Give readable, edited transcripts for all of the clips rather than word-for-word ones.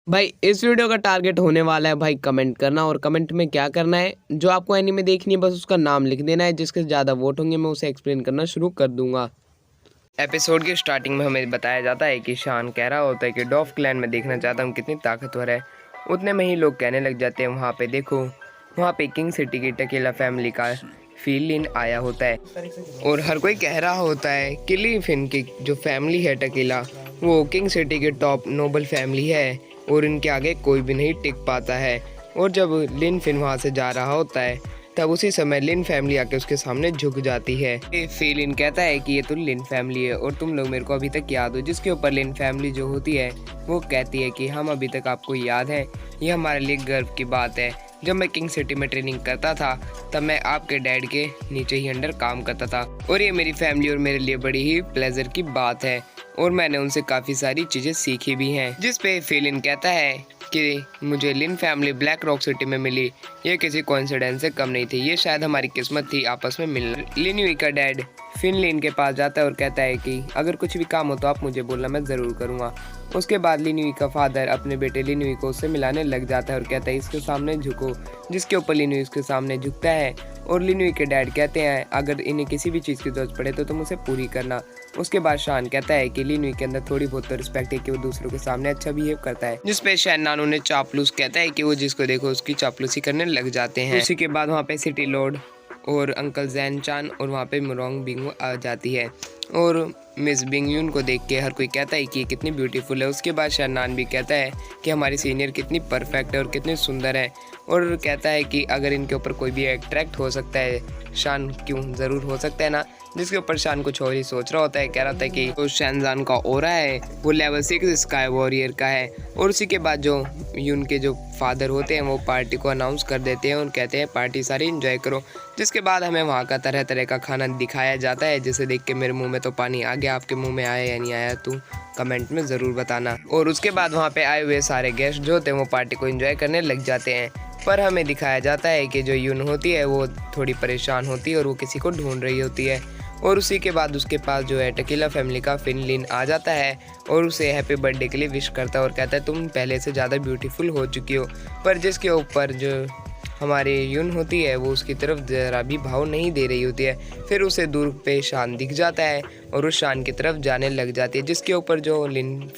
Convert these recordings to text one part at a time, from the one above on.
भाई इस वीडियो का टारगेट होने वाला है भाई कमेंट करना, और कमेंट में क्या करना है, जो आपको एनीमे देखनी है बस उसका नाम लिख देना है। जिसके ज़्यादा वोट होंगे मैं उसे एक्सप्लेन करना शुरू कर दूंगा। एपिसोड की स्टार्टिंग में हमें बताया जाता है कि शान कह रहा होता है कि डॉफ क्लैन में देखना चाहता हूँ कितनी ताकतवर है। उतने में ही लोग कहने लग जाते हैं वहाँ पे देखो, वहाँ पे किंग सिटी की टकीला फैमिली का फील लिन आया होता है, और हर कोई कह रहा होता है कि ली फिन की जो फैमिली है टकीला, वो किंग सिटी की टॉप नोबल फैमिली है और इनके आगे कोई भी नहीं टिक पाता है। और जब लिन फिन वहाँ से जा रहा होता है तब उसी समय लिन फैमिली आके उसके सामने झुक जाती है। फिलिन कहता है कि ये तो लिन फैमिली है और तुम लोग मेरे को अभी तक याद हो। जिसके ऊपर लिन फैमिली जो होती है वो कहती है कि हम अभी तक आपको याद है, ये हमारे लिए गर्व की बात है। जब मैं किंग सिटी में ट्रेनिंग करता था तब मैं आपके डैड के नीचे ही अंडर काम करता था, और ये मेरी फैमिली और मेरे लिए बड़ी ही प्लेजर की बात है, और मैंने उनसे काफ़ी सारी चीज़ें सीखी भी हैं। जिस पे फिलिन कहता है कि मुझे लिन फैमिली ब्लैक रॉक सिटी में मिली, ये किसी कोइंसिडेंस से कम नहीं थी, ये शायद हमारी किस्मत थी आपस में मिलना। लिन यूई का डैड फिनलिन के पास जाता है और कहता है कि अगर कुछ भी काम हो तो आप मुझे बोलना, मैं ज़रूर करूँगा। उसके बाद लिन यूई का फादर अपने बेटे लिन यूई को उससे मिलाने लग जाता है और कहता है इसके सामने झुको। जिसके ऊपर लिन यूई उसके सामने झुकता है और लिन यूई के डैड कहते हैं अगर इन्हें किसी भी चीज़ की जरूरत पड़े तो तुम उसे पूरी करना। उसके बाद शान कहता है कि लिन यूई के अंदर थोड़ी बहुत तो रिस्पेक्ट है कि वो दूसरों के सामने अच्छा बिहेव करता है। जिसपे शैन नानो ने चापलूस कहता है कि वो जिसको देखो उसकी चापलूसी करने लग जाते हैं। उसी के बाद वहाँ पे सिटी लॉर्ड और अंकल जैन चान और वहाँ पे मुरोंग बिंगू आ जाती है, और मिस बिंगयून को देख के हर कोई कहता है कि कितनी ब्यूटीफुल है। उसके बाद शन्नान भी कहता है कि हमारी सीनियर कितनी परफेक्ट है और कितनी सुंदर है, और कहता है कि अगर इनके ऊपर कोई भी अट्रैक्ट हो सकता है शान क्यों ज़रूर हो सकता है ना। जिसके ऊपर शान कुछ और ही सोच रहा होता है, कह रहा होता है कि तो शैनजान का ओरा है वो लेवल 6 स्काई वॉरियर का है। और उसी के बाद जो यून के जो फादर होते हैं वो पार्टी को अनाउंस कर देते हैं और कहते हैं पार्टी सारी एंजॉय करो। जिसके बाद हमें वहाँ का तरह तरह का खाना दिखाया जाता है, जिसे देख के मेरे मुंह में तो पानी आ गया। आपके मुंह में आया या नहीं आया तो कमेंट में ज़रूर बताना। और उसके बाद वहाँ पे आए हुए सारे गेस्ट जो होते हैं वो पार्टी को एंजॉय करने लग जाते हैं, पर हमें दिखाया जाता है कि जो यून होती है वो थोड़ी परेशान होती है और वो किसी को ढूंढ रही होती है। और उसी के बाद उसके पास जो है टकीला फैमिली का फिनलिन आ जाता है और उसे हैप्पी बर्थडे के लिए विश करता है और कहता है तुम पहले से ज़्यादा ब्यूटीफुल हो चुकी हो। पर जिसके ऊपर जो हमारी यून होती है वो उसकी तरफ ज़रा भी भाव नहीं दे रही होती है। फिर उसे दूर पे शान दिख जाता है और उस शान की तरफ जाने लग जाती है। जिसके ऊपर जो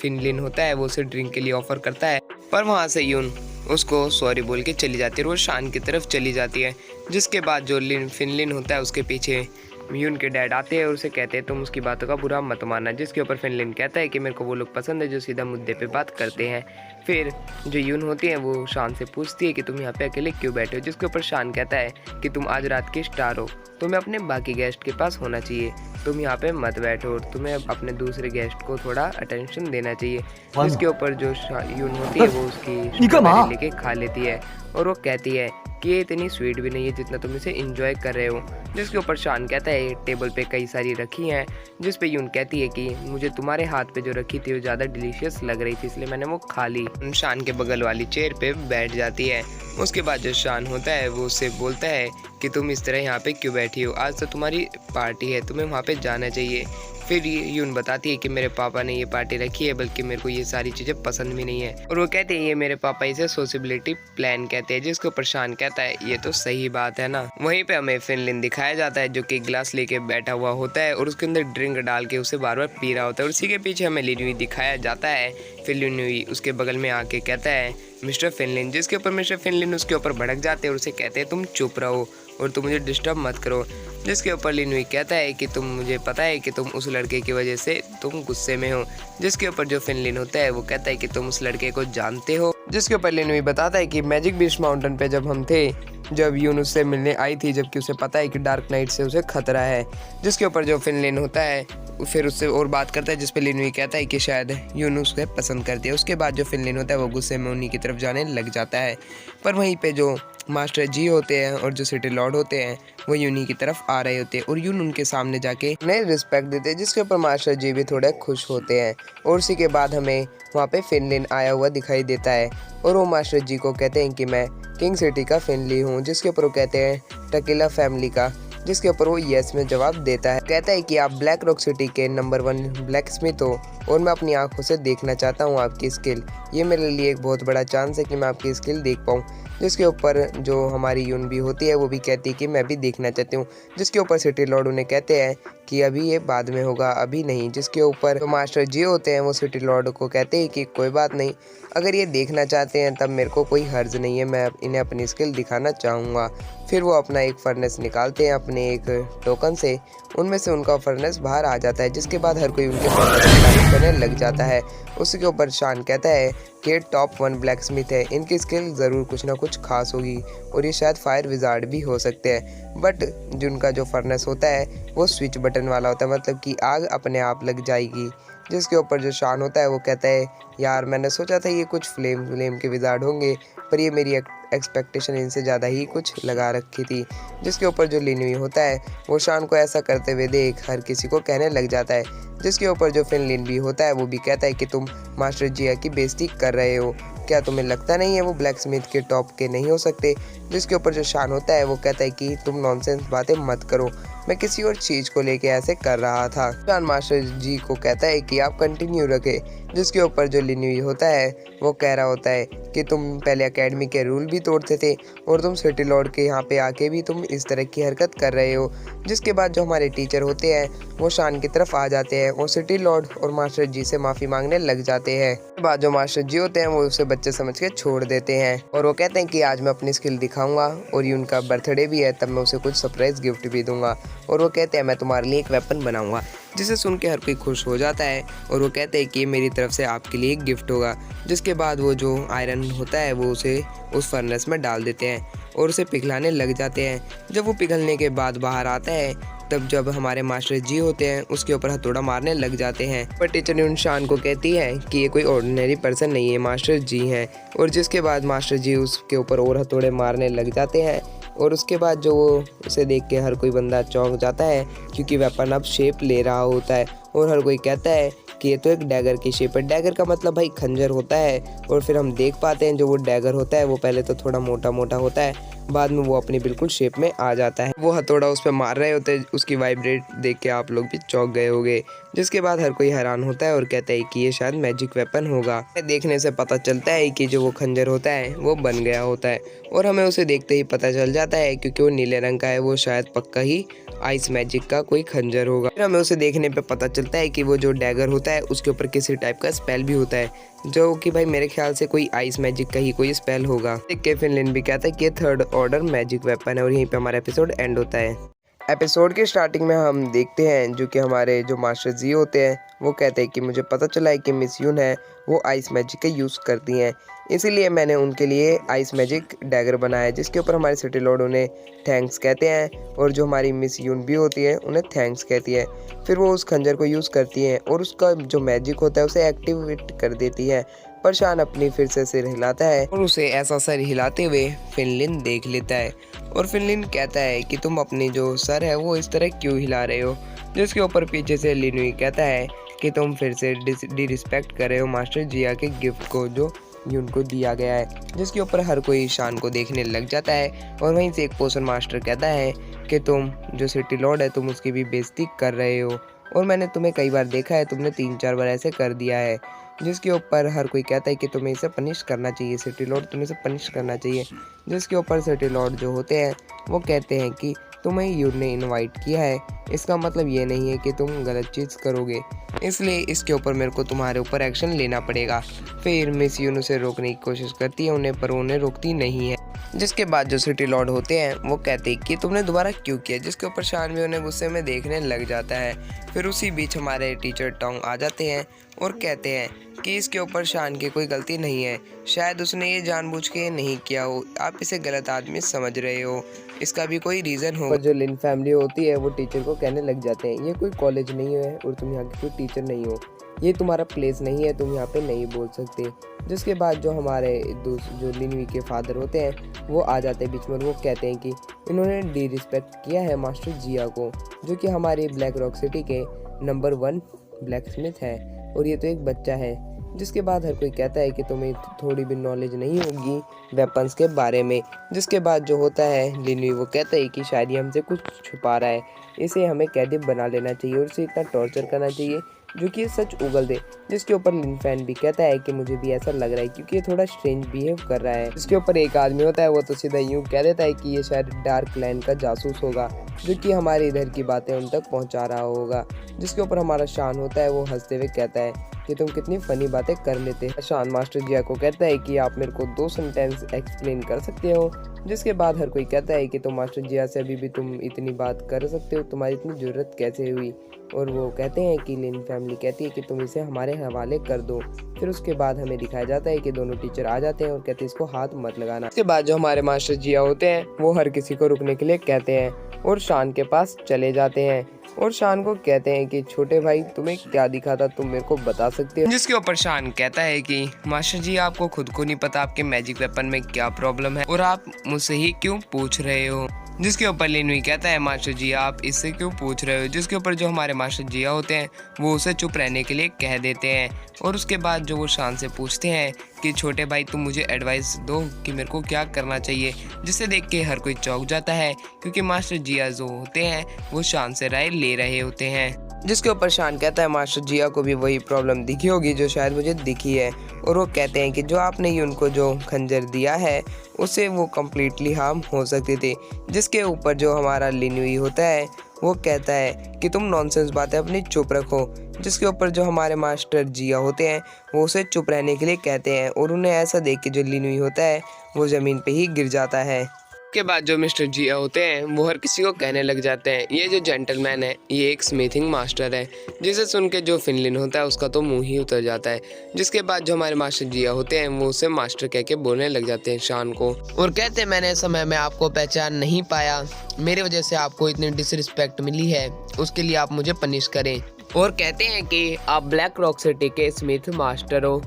फिनलिन होता है वो उसे ड्रिंक के लिए ऑफ़र करता है, पर वहाँ से यून उसको सॉरी बोल के चली जाती है और वो शान की तरफ चली जाती है। जिसके बाद जो फिनलिन होता है उसके पीछे यून के डैड आते हैं और उसे कहते हैं तुम उसकी बातों का बुरा मत मानना। जिसके ऊपर फिनलिन कहता है कि मेरे को वो लोग पसंद है जो सीधा मुद्दे पे बात करते हैं। फिर जो यून होती है वो शान से पूछती है कि तुम यहाँ पे अकेले क्यों बैठे हो। जिसके ऊपर शान कहता है कि तुम आज रात के स्टार हो, तुम्हें अपने बाकी गेस्ट के पास होना चाहिए, तुम यहाँ पे मत बैठो और तुम्हें अपने दूसरे गेस्ट को थोड़ा अटेंशन देना चाहिए। जिसके ऊपर जो यून होती है वो उसकी स्ट्रॉबेरी लेके खा लेती है और वो कहती है कि ये इतनी स्वीट भी नहीं है जितना तुम इसे इंजॉय कर रहे हो। जिसके ऊपर शान कहता है टेबल पे कई सारी रखी हैं। जिस पे यून कहती है कि मुझे तुम्हारे हाथ पे जो रखी थी वो ज़्यादा डिलीशियस लग रही थी इसलिए मैंने वो खा ली। शान के बगल वाली चेयर पे बैठ जाती है। उसके बाद जो शान होता है वो उससे बोलता है कि तुम इस तरह यहाँ पे क्यों बैठी हो, आज तो तुम्हारी पार्टी है, तुम्हें वहाँ पे जाना चाहिए। फिर यून बताती है कि मेरे पापा ने ये पार्टी रखी है, बल्कि मेरे को ये सारी चीज़ें पसंद भी नहीं है, और वो कहते हैं ये मेरे पापा इसे सोशबिलिटी प्लान कहते हैं। जिसके ऊपर शान कहता है ये तो सही बात है ना। वहीं पे हमें फिनलिन दिखाया जाता है जो कि गिलास लेके बैठा हुआ होता है और उसके अंदर ड्रिंक डाल के उसे बार बार पी रहा होता है, और उसी के पीछे हमें लिन यूई दिखाया जाता है। फिर लिन यूई उसके बगल में आके कहता है मिस्टर फिनलिन। जिसके ऊपर मिस्टर फिनलिन उसके ऊपर भड़क जाते हैं और उसे कहते हैं तुम चुप रहो और तुम मुझे डिस्टर्ब मत करो। जिसके ऊपर लिन यूई कहता है कि तुम मुझे पता है कि तुम उस लड़के की वजह से तुम गुस्से में हो। जिसके ऊपर जो फिनलिन होता है वो कहता है कि तुम उस लड़के को जानते हो। जिसके ऊपर लिन यूई बताता है कि मैजिक बीस्ट माउंटेन पे जब हम थे, जब यून उससे मिलने आई थी, जबकि उसे पता है कि डार्क नाइट से उसे खतरा है। जिसके ऊपर जो फिनलिन होता है फिर उससे और बात करता है, जिस पे लिन यूई कहता है कि शायद यून उसे पसंद करती है। उसके बाद जो फिनलिन होता है वो गुस्से में उन्हीं की तरफ जाने लग जाता है, पर वहीं पे जो मास्टर जी होते हैं और जो सिटी लॉर्ड होते हैं वो यूनी की तरफ आ रहे होते हैं और यून उनके सामने जाके उन्हें रिस्पेक्ट देते हैं। जिसके ऊपर मास्टर जी भी थोड़े खुश होते हैं, और उसी के बाद हमें वहाँ पे फिनलिन आया हुआ दिखाई देता है और वो मास्टर जी को कहते हैं कि मैं किंग सिटी का फिनली हूँ। जिसके ऊपर वो कहते हैं टकीला फैमिली का जिसके ऊपर वो येस में जवाब देता है। कहता है कि आप ब्लैक रॉक सिटी के नंबर 1 ब्लैक स्मिथ हो और मैं अपनी आंखों से देखना चाहता हूँ आपकी स्किल। ये मेरे लिए एक बहुत बड़ा चांस है कि मैं आपकी स्किल देख पाऊँ। जिसके ऊपर जो हमारी यून भी होती है वो भी कहती है कि मैं भी देखना चाहती हूँ। जिसके ऊपर सिटी लॉर्ड उन्हें कहते हैं कि अभी ये बाद में होगा, अभी नहीं। जिसके ऊपर जो मास्टर जी होते हैं वो सिटी लॉर्ड को कहते हैं कि कोई बात नहीं, अगर ये देखना चाहते हैं तब मेरे को कोई हर्ज नहीं है, मैं इन्हें अपनी स्किल दिखाना चाहूँगा। फिर वो अपना एक फर्नेस निकालते हैं अपने एक टोकन से, उनमें से उनका फर्नेस बाहर आ जाता है। जिसके बाद हर कोई उनके फर्नेस की तारीफ करने लग जाता है। उसके ऊपर शान कहता है कि टॉप 1 ब्लैक स्मिथ है, इनकी स्किल ज़रूर कुछ ना कुछ खास होगी और ये शायद फायर विजार्ड भी हो सकते हैं। बट जिनका जो फर्नेस होता है वो स्विच बटन वाला होता है, मतलब कि आग अपने आप लग जाएगी। जिसके ऊपर जो शान होता है वो कहता है यार मैंने सोचा था ये कुछ फ्लेम के विजार्ड होंगे, पर ये मेरी एक्सपेक्टेशन इनसे ज़्यादा ही कुछ लगा रखी थी। जिसके ऊपर जो लिनवी होता है वो शान को ऐसा करते हुए देख हर किसी को कहने लग जाता है। जिसके ऊपर जो फिनलिन भी होता है वो भी कहता है कि तुम मास्टर जिया की बेइज्जती कर रहे हो, क्या तुम्हें लगता नहीं है वो ब्लैक स्मिथ के टॉप के नहीं हो सकते। जिसके ऊपर जो शान होता है वो कहता है कि तुम नॉनसेंस बातें मत करो, मैं किसी और चीज़ को लेके ऐसे कर रहा था। शान मास्टर जी को कहता है कि आप कंटिन्यू रखें। जिसके ऊपर जो लिनवी होता है वो कह रहा होता है कि तुम पहले एकेडमी के रूल भी तोड़ते थे और तुम सिटी लॉर्ड के यहाँ पे आके भी तुम इस तरह की हरकत कर रहे हो। जिसके बाद जो हमारे टीचर होते हैं वो शान की तरफ आ जाते हैं और सिटी लॉर्ड और मास्टर जी से माफ़ी मांगने लग जाते हैं। उसके बाद जो मास्टर जी होते हैं वो उसे बच्चे समझ के छोड़ देते हैं और वो कहते हैं कि आज मैं अपनी स्किल दिखाऊंगा और ये उनका बर्थडे भी है, तब मैं उसे कुछ सरप्राइज गिफ्ट भी दूंगा। और वो कहते हैं मैं तुम्हारे लिए एक वेपन बनाऊंगा। जिसे सुन के हर कोई खुश हो जाता है और वो कहते हैं कि मेरी तरफ से आपके लिए एक गिफ्ट होगा। जिसके बाद वो जो आयरन होता है वो उसे उस फर्नेस में डाल देते हैं और उसे पिघलाने लग जाते हैं। जब वो पिघलने के बाद बाहर आता है तब जब हमारे मास्टर जी होते हैं उसके ऊपर हथौड़ा मारने लग जाते हैं। पर टीचर न्यून शान को कहती है कि ये कोई ऑर्डिनरी पर्सन नहीं है, मास्टर जी हैं। और जिसके बाद मास्टर जी उसके ऊपर और हथौड़े मारने लग जाते हैं और उसके बाद जो वो उसे देख के हर कोई बंदा चौंक जाता है क्योंकि वेपन अब शेप ले रहा होता है और हर कोई कहता है कि ये तो एक डैगर की शेप है। डैगर का मतलब भाई खंजर होता है। और फिर हम देख पाते हैं जो वो डैगर होता है वो पहले तो थोड़ा मोटा मोटा होता है, बाद में वो अपनी बिल्कुल शेप में आ जाता है। वो हथौड़ा उस पर मार रहे होते हैं, उसकी वाइब्रेट देख के आप लोग भी चौंक गए होंगे। जिसके बाद हर कोई हैरान होता है और कहता है कि ये शायद मैजिक वेपन होगा। देखने से पता चलता है कि जो वो खंजर होता है वो बन गया होता है और हमें उसे देखते ही पता चल जाता है क्योंकि वो नीले रंग का है, वो शायद पक्का ही आइस मैजिक का कोई खंजर होगा। फिर हमें उसे देखने पे पता चलता है कि वो जो डैगर होता है उसके ऊपर किसी टाइप का स्पेल भी होता है, जो कि भाई मेरे ख्याल से कोई आइस मैजिक का ही कोई स्पेल होगा। फिनलिन भी कहता है कि ये 3rd ऑर्डर मैजिक वेपन है और यहीं पे हमारा एपिसोड एंड होता है। एपिसोड के स्टार्टिंग में हम देखते हैं जो कि हमारे जो मास्टर जी होते हैं वो कहते हैं कि मुझे पता चला है कि मिस यून है वो आइस मैजिक का यूज़ करती हैं, इसीलिए मैंने उनके लिए आइस मैजिक डैगर बनाया है। जिसके ऊपर हमारे सिटी लॉर्ड उन्हें थैंक्स कहते हैं और जो हमारी मिस यून भी होती है उन्हें थैंक्स कहती है। फिर वो उस खंजर को यूज़ करती हैं और उसका जो मैजिक होता है उसे एक्टिवेट कर देती है। पर शान अपनी फिर से सिर हिलाता है और उसे ऐसा सर हिलाते हुए फिनलिन देख लेता है और फिनलिन कहता है कि तुम अपनी जो सर है वो इस तरह क्यों हिला रहे हो। जिसके ऊपर पीछे से लिनवी कहता है कि तुम फिर से डिसरिस्पेक्ट कर रहे हो मास्टर जिया के गिफ्ट को जो यून को दिया गया है। जिसके ऊपर हर कोई शान को देखने लग जाता है और वहीं से एक पोशन मास्टर कहता है कि तुम जो सिटी लॉर्ड है तुम उसकी भी बेइज्जती कर रहे हो और मैंने तुम्हें कई बार देखा है, तुमने 3-4 बार ऐसे कर दिया है। जिसके ऊपर हर कोई कहता है कि तुम्हें इसे पनिश करना चाहिए, सिटी लॉर्ड तुम्हें इसे पनिश करना चाहिए। जिसके ऊपर सिटी लॉर्ड जो होते हैं वो कहते हैं कि तुम्हें यून ने इनवाइट किया है, इसका मतलब ये नहीं है कि तुम गलत चीज़ करोगे, इसलिए इसके ऊपर मेरे को तुम्हारे ऊपर एक्शन लेना पड़ेगा। फिर मिस यून उसे रोकने की कोशिश करती है उन्हें, पर उन्हें रोकती नहीं है। जिसके बाद जो सिटी लॉर्ड होते हैं वो कहते हैं कि तुमने दोबारा क्यों किया। जिसके ऊपर शान भी उन्हें गुस्से में देखने लग जाता है। फिर उसी बीच हमारे टीचर टोंग आ जाते हैं और कहते हैं कि इसके ऊपर शान की कोई गलती नहीं है, शायद उसने ये जानबूझ के नहीं किया हो, आप इसे गलत आदमी समझ रहे हो, इसका भी कोई रीज़न हो। जो लिन फैमिली होती है वो टीचर को कहने लग जाते हैं ये कोई कॉलेज नहीं है और तुम यहाँ की कोई टीचर नहीं हो, ये तुम्हारा प्लेस नहीं है, तुम यहाँ पे नहीं बोल सकते। जिसके बाद जो हमारे जो लिनवी के फादर होते हैं वो आ जाते हैं बीच में और वो कहते हैं कि इन्होंने डिसरिस्पेक्ट किया है मास्टर जिया को, जो कि हमारी ब्लैक रॉक सिटी के नंबर 1 ब्लैक स्मिथ है और ये तो एक बच्चा है, जिसके बाद हर कोई कहता है कि तुम्हें थोड़ी भी नॉलेज नहीं होगी वेपन्स के बारे में। जिसके बाद जो होता है लिनुई वो कहता है कि शायद ये हमसे कुछ छुपा रहा है, इसे हमें कैदी बना लेना चाहिए और इसे इतना टॉर्चर करना चाहिए जो कि ये सच उगल दे। जिसके ऊपर लिन फैन भी कहता है कि मुझे भी ऐसा लग रहा है क्योंकि ये थोड़ा स्ट्रेंज बिहेव कर रहा है। जिसके ऊपर एक आदमी होता है वो तो सीधा यूँ कह देता है कि ये शायद डार्क लाइन का जासूस होगा जो कि हमारे इधर की बातें उन तक पहुंचा रहा होगा। जिसके ऊपर हमारा शान होता है वो हंसते हुए कहता है कि तुम कितनी फनी बातें कर लेते हैं। शान मास्टर जिया को कहता है कि आप मेरे को 2 सेंटेंस एक्सप्लेन कर सकते हो। जिसके बाद हर कोई कहता है कि तुम मास्टर जिया से अभी भी तुम इतनी बात कर सकते हो, तुम्हारी इतनी ज़रूरत कैसे हुई। और वो कहते हैं कि लिन फैमिली कहती है कि तुम इसे हमारे हवाले कर दो। फिर उसके बाद हमें दिखाया जाता है कि दोनों टीचर आ जाते हैं और कहते हैं इसको हाथ मत लगाना। इसके बाद जो हमारे मास्टर जिया होते हैं वो हर किसी को रुकने के लिए कहते हैं और शान के पास चले जाते हैं और शान को कहते हैं कि छोटे भाई तुम्हें क्या दिखा था, तुम मेरे को बता सकते हो। जिसके ऊपर शान कहता है कि मास्टर जी आपको खुद को नहीं पता आपके मैजिक वेपन में क्या प्रॉब्लम है और आप मुझसे ही क्यों पूछ रहे हो। जिसके ऊपर लिनुई कहता है मास्टर जी आप इससे क्यों पूछ रहे हो। जिसके ऊपर जो हमारे मास्टर जिया होते हैं वो उसे चुप रहने के लिए कह देते हैं और उसके बाद जो वो शान से पूछते हैं कि छोटे भाई तुम मुझे एडवाइस दो कि मेरे को क्या करना चाहिए। जिसे देख के हर कोई चौंक जाता है क्योंकि मास्टर जिया जो होते हैं वो शान से राय ले रहे होते हैं। जिसके ऊपर शान कहता है मास्टर जिया को भी वही प्रॉब्लम दिखी होगी जो शायद मुझे दिखी है और वो कहते हैं कि जो आपने ये उनको जो खंजर दिया है उससे वो कम्प्लीटली हार्म हो सकती थी। जिसके ऊपर जो हमारा लिनुई होता है वो कहता है कि तुम नॉनसेंस बातें अपनी चुप रखो। जिसके ऊपर जो हमारे मास्टर जिया होते हैं वो उसे चुप रहने के लिए कहते हैं और उन्हें ऐसा देख के जो लिनुई होता है वो ज़मीन पे ही गिर जाता है। के बाद जो मिस्टर जिया होते हैं वो हर किसी को कहने लग जाते हैं ये जो जेंटलमैन है ये एक स्मिथिंग मास्टर है। जिसे सुन के जो फिनलिन होता है उसका तो मुंह ही उतर जाता है। जिसके बाद जो हमारे मास्टर जिया होते हैं वो उसे मास्टर कह के बोलने लग जाते हैं शान को और कहते हैं मैंने समय में आपको पहचान नहीं पाया, मेरी वजह से आपको इतनी डिसरिस्पेक्ट मिली है, उसके लिए आप मुझे पनिश करें। और कहते हैं कि आप ब्लैक रॉक सिटी के स्मिथ मास्टर हो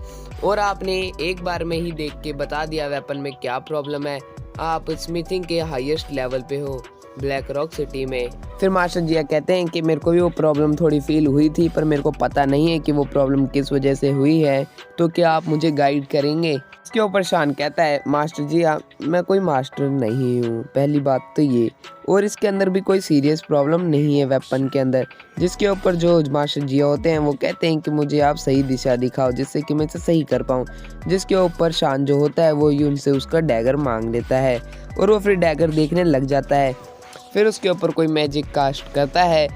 और आपने एक बार में ही देख के बता दिया वेपन में क्या प्रॉब्लम है, आप स्मिथिंग के हाईएस्ट लेवल पे हो ब्लैक रॉक सिटी में। फिर मास्टर जिया कहते हैं कि मेरे को भी वो प्रॉब्लम थोड़ी फील हुई थी पर मेरे को पता नहीं है कि वो प्रॉब्लम किस वजह से हुई है, तो क्या आप मुझे गाइड करेंगे। इसके ऊपर शान कहता है मास्टर जिया मैं कोई मास्टर नहीं हूँ, पहली बात तो ये, और इसके अंदर भी कोई सीरियस प्रॉब्लम नहीं है वेपन के अंदर। जिसके ऊपर जो मास्टर जिया होते हैं वो कहते हैं कि मुझे आप सही दिशा दिखाओ जिससे कि मैं इसे सही कर पाऊँ। जिसके ऊपर शान जो होता है वो यून से उसका डैगर मांग लेता है और वो फिर डैगर देखने लग जाता है। फिर उसके ऊपर कोई मैजिक कास्ट करता है,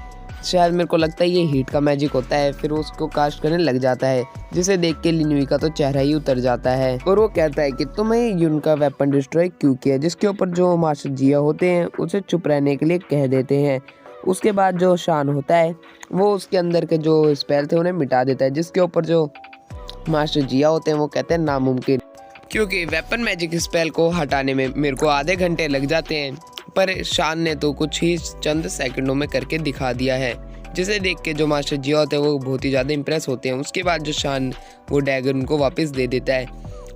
शायद मेरे को लगता है ये हीट का मैजिक होता है, फिर उसको कास्ट करने लग जाता है। जिसे देख के लिनुई का तो चेहरा ही उतर जाता है और वो कहता है कि तुम्हें यून का वेपन डिस्ट्रॉय क्यों किया। जिसके ऊपर जो मास्टर जिया होते हैं उसे चुप रहने के लिए कह देते हैं। उसके बाद जो शान होता है वो उसके अंदर के जो स्पेल थे उन्हें मिटा देता है। जिसके ऊपर जो मास्टर जिया होते हैं वो कहते हैं नामुमकिन, क्योंकि वेपन मैजिक स्पेल को हटाने में मेरे को आधे घंटे लग जाते हैं पर शान ने तो कुछ ही चंद सेकंडों में करके दिखा दिया है। जिसे देख के जो मास्टर जिया होते हैं वो बहुत ही ज़्यादा इंप्रेस होते हैं। उसके बाद जो शान वो डैगर उनको वापस दे देता है।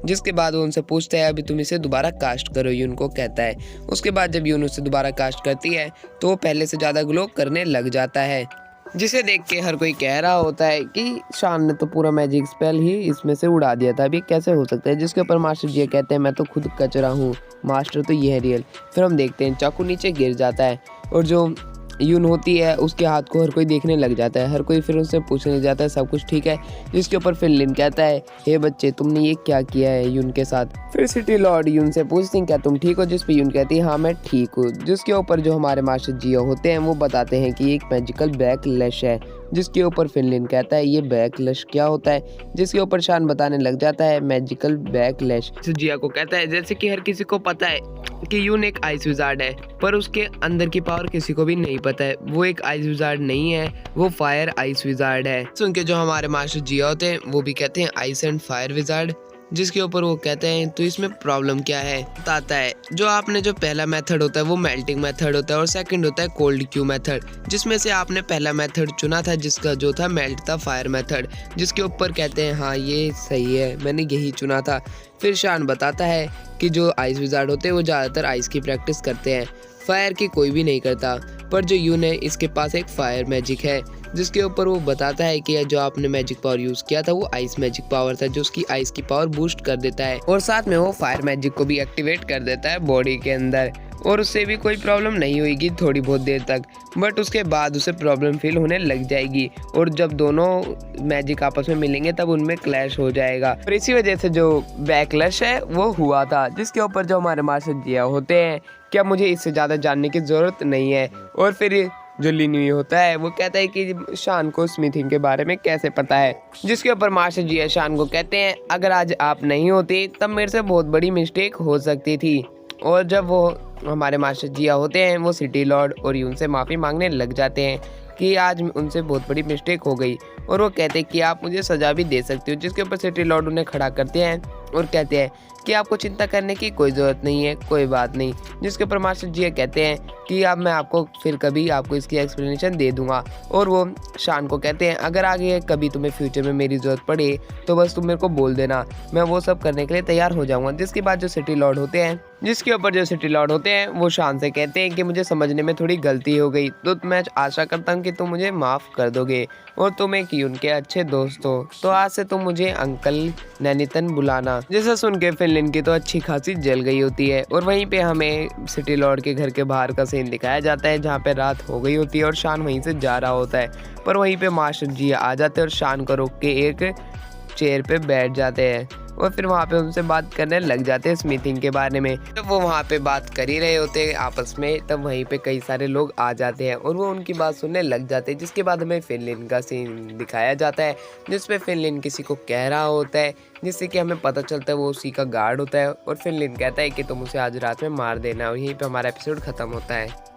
जिसके बाद वो उनसे पूछता है अभी तुम इसे दोबारा कास्ट करो, यून को कहता है। उसके बाद जब यून उसे दोबारा कास्ट करती है तो वो पहले से ज़्यादा ग्लो करने लग जाता है। जिसे देख के हर कोई कह रहा होता है कि शान ने तो पूरा मैजिक स्पेल ही इसमें से उड़ा दिया था, अभी कैसे हो सकता है। जिसके ऊपर मास्टर जी कहते हैं मैं तो खुद कचरा हूँ, मास्टर तो ये है रियल। फिर हम देखते हैं चाकू नीचे गिर जाता है और जो यून होती है उसके हाथ को हर कोई देखने लग जाता है। हर कोई फिर उससे पूछने लग जाता है सब कुछ ठीक है। जिसके ऊपर फिनलिन कहता है हे बच्चे तुमने ये क्या किया है यून के साथ। फिर सिटी लॉर्ड यून से पूछते हैं क्या तुम ठीक हो। जिस पे यून कहती है हाँ मैं ठीक हूँ। जिसके ऊपर जो हमारे मास्टर जियो होते हैं वो बताते हैं कि एक मैजिकल बैकलैश है। जिसके ऊपर फिनलिन कहता है ये बैकलैश क्या होता है। जिसके ऊपर शान बताने लग जाता है मैजिकल बैकलैश। जिया को कहता है जैसे कि हर किसी को पता है कि यून एक आइस विजार्ड है पर उसके अंदर की पावर किसी को भी नहीं पता है। वो एक आइस विजार्ड नहीं है, वो फायर आइस विजार्ड है। सुन के जो हमारे मास्टर जिया होते हैं वो भी कहते हैं आइस एंड फायर विजार्ड। जिसके ऊपर वो कहते हैं तो इसमें प्रॉब्लम क्या है। बताता है जो आपने जो पहला मेथड होता है वो मेल्टिंग मेथड होता है और सेकंड होता है कोल्ड क्यू मेथड, जिसमें से आपने पहला मेथड चुना था जिसका जो था मेल्ट था फायर मेथड। जिसके ऊपर कहते हैं हाँ ये सही है, मैंने यही चुना था। फिर शान बताता है कि जो आइस विजार्ड होते हैं वो ज़्यादातर आइस की प्रैक्टिस करते हैं, फायर की कोई भी नहीं करता। पर जो यून है इसके पास एक फायर मैजिक है। जिसके ऊपर वो बताता है कि जो आपने मैजिक पावर यूज़ किया था वो आइस मैजिक पावर था, जो उसकी आइस की पावर बूस्ट कर देता है और साथ में वो फायर मैजिक को भी एक्टिवेट कर देता है बॉडी के अंदर, और उससे भी कोई प्रॉब्लम नहीं होगी थोड़ी बहुत देर तक, बट उसके बाद उसे प्रॉब्लम फील होने लग जाएगी और जब दोनों मैजिक आपस में मिलेंगे तब उनमें क्लैश हो जाएगा। और इसी वजह से जो बैकलैश है वो हुआ था, जिसके ऊपर जो हमारे मास्टर जिया होते हैं कि अब मुझे इससे ज़्यादा जानने की ज़रूरत नहीं है। और फिर जो लिन्युई होता है वो कहता है कि शान को स्मिथिंग के बारे में कैसे पता है, जिसके ऊपर मास्टर जिया शान को कहते हैं अगर आज आप नहीं होते तब मेरे से बहुत बड़ी मिस्टेक हो सकती थी। और जब वो हमारे मास्टर जिया होते हैं वो सिटी लॉर्ड और यून से माफ़ी मांगने लग जाते हैं कि आज उनसे बहुत बड़ी मिस्टेक हो गई, और वो कहते हैं कि आप मुझे सज़ा भी दे सकते हो, जिसके ऊपर सिटी लॉर्ड उन्हें खड़ा करते हैं और कहते हैं कि आपको चिंता करने की कोई ज़रूरत नहीं है, कोई बात नहीं। जिसके ऊपर मास्टर जिया कहते हैं कि अब मैं आपको फिर कभी आपको इसकी एक्सप्लेनेशन दे दूंगा, और वो शान को कहते हैं अगर आगे कभी तुम्हें फ्यूचर में मेरी ज़रूरत पड़े तो बस तुम मेरे को बोल देना, मैं वो सब करने के लिए तैयार हो जाऊंगा। जिसके बाद जो सिटी लॉर्ड होते हैं वो शान से कहते हैं कि मुझे समझने में थोड़ी गलती हो गई, तो मैं आशा करता हूँ कि तुम मुझे माफ़ कर दोगे और तुम एक यून के अच्छे दोस्त हो, तो आज से तुम मुझे अंकल नैनीतन बुलाना। जैसा सुन के फिनलिन की तो अच्छी खासी जल गई होती है, और वहीं पे हमें सिटी लॉर्ड के घर के बाहर का सीन दिखाया जाता है जहाँ पे रात हो गई होती है और शान वहीं से जा रहा होता है, पर वहीं पे मास्टर जी आ जाते हैं और शान को रोक के एक चेयर पे बैठ जाते हैं और फिर वहाँ पे उनसे बात करने लग जाते हैं स्मिथिंग के बारे में। जब वो वहाँ पे बात कर ही रहे होते हैं आपस में, तब वहीं पे कई सारे लोग आ जाते हैं और वो उनकी बात सुनने लग जाते हैं। जिसके बाद हमें फिनलिन का सीन दिखाया जाता है जिसपे फिनलिन किसी को कह रहा होता है, जिससे कि हमें पता चलता है वो उसी का गार्ड होता है, और फिनलिन कहता है कि तुम उसे आज रात में मार देना, और यहीं पर हमारा एपिसोड खत्म होता है।